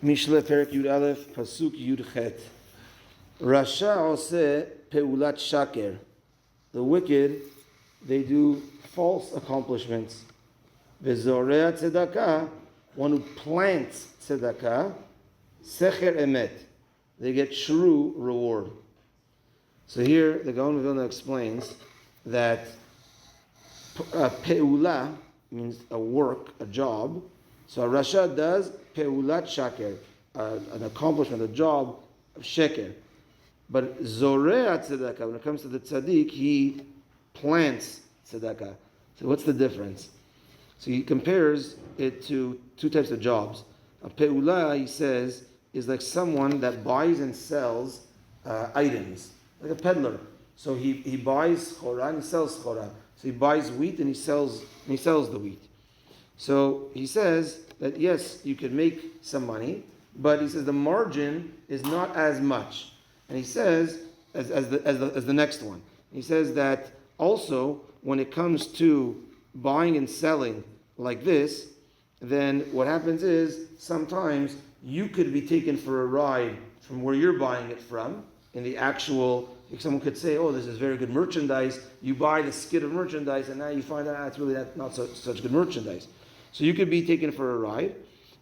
Mishlei Perek Yud Aleph, Pasuk Yud Chet. Rasha oseh peulat shaker. The wicked, they do false accomplishments. Vezorea tzedakah, one who plants tzedakah, secher emet. They get true reward. So here, the Gaon of Vilna explains that pe'ula means a work, a job. So a rasha does peulat shaker, an accomplishment, a job of sheker. But zorea tzedakah, when it comes to the tzaddik, he plants tzedakah. So what's the difference? So he compares it to two types of jobs. A pe'ula, he says, is like someone that buys and sells items, like a peddler. So he buys chora and he sells chora. So he buys wheat and he sells the wheat. So he says that yes, you can make some money, but he says the margin is not as much. And he says as the next one. He says that also when it comes to buying and selling like this, then what happens is sometimes you could be taken for a ride from where you're buying it from. In the actual, someone could say, "Oh, this is very good merchandise." You buy the skid of merchandise, and now you find out it's really not such good merchandise. So you could be taken for a ride.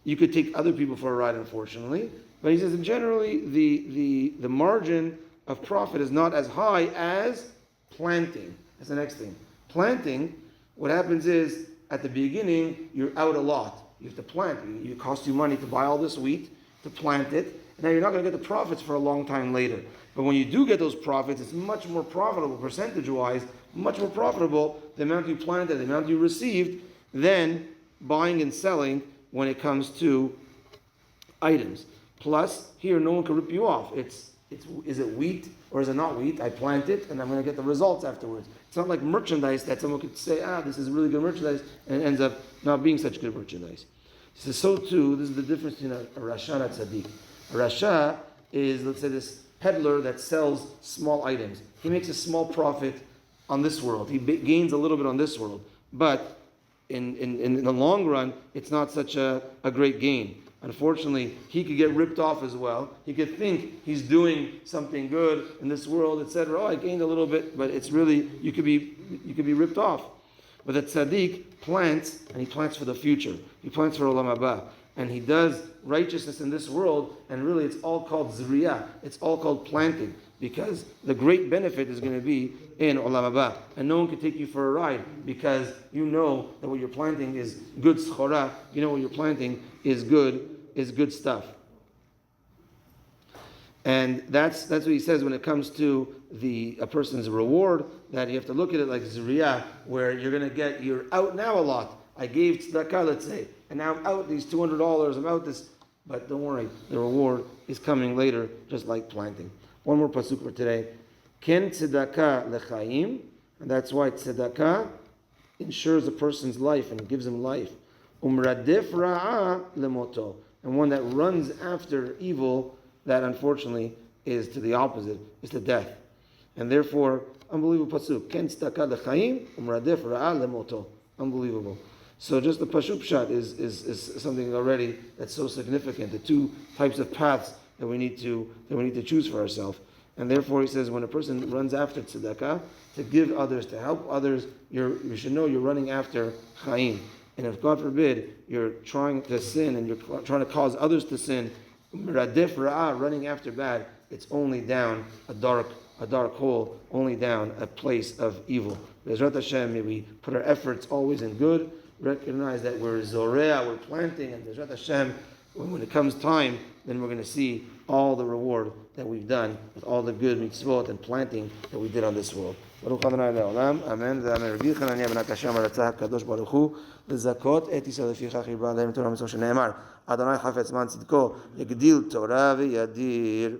You could take other people for a ride, unfortunately. But he says that generally the margin of profit is not as high as planting. That's the next thing. Planting, what happens is at the beginning you're out a lot. You have to plant. It costs you money to buy all this wheat, to plant it, and now you're not going to get the profits for a long time later. But when you do get those profits, it's much more profitable, percentage-wise, much more profitable, the amount you planted, the amount you received, than buying and selling when it comes to items. Plus, here no one can rip you off. Is it wheat or is it not wheat? I plant it and I'm going to get the results afterwards. It's not like merchandise that someone could say, this is really good merchandise, and it ends up not being such good merchandise. He says, so too, this is the difference between a rasha and a tzaddik. A rasha is, let's say, this peddler that sells small items. He makes a small profit on this world. He gains a little bit on this world. But in the long run, it's not such a great gain. Unfortunately, he could get ripped off as well. He could think he's doing something good in this world, etc. Oh, I gained a little bit, but it's really, you could be ripped off. But the tzaddik plants, and he plants for the future. He plants for olam haba. And he does righteousness in this world, and really it's all called zriyah. It's all called planting, because the great benefit is going to be in olam haba. And no one can take you for a ride, because you know that what you're planting is good schora. You know what you're planting is good stuff. And that's what he says when it comes to a person's reward, that you have to look at it like zriyah, where you're out now a lot. I gave tzedakah, let's say, and now I'm out these $200, I'm out this, but don't worry, the reward is coming later, just like planting. One more pasuk for today. Ken tzedakah lechaim, and that's why tzedakah ensures a person's life and gives him life. Umradef ra'ah lemoto, and one that runs after evil, that unfortunately is to the opposite, is to death. And therefore, unbelievable pasuk. Ken tzedakah lechaim, umradef ra'ah lemoto. Unbelievable. So just the pashup shot is something already that's so significant. The two types of paths that we need to choose for ourselves. And therefore he says when a person runs after tzedakah, to give others, to help others, you should know you're running after chaim. And if God forbid you're trying to sin and you're trying to cause others to sin, radif ra'ah, running after bad, it's only down a dark hole, only down a place of evil. Be'ezrat Hashem, may we put our efforts always in good, recognize that we're zorea, we're planting, and Be'ezrat Hashem, when it comes time, then we're going to see all the reward that we've done with all the good mitzvot and planting that we did on this world. Baruch Adonai le'olam, amen. Ve'amen. Rabbi Chananya ben Akasham aratzah HaKadosh Baruch Hu lezakot et Yisrael leficha chibra lehem Torah mitzvot shene'emar Adonai chafetz man tzidko yagdil Torah v'yadir.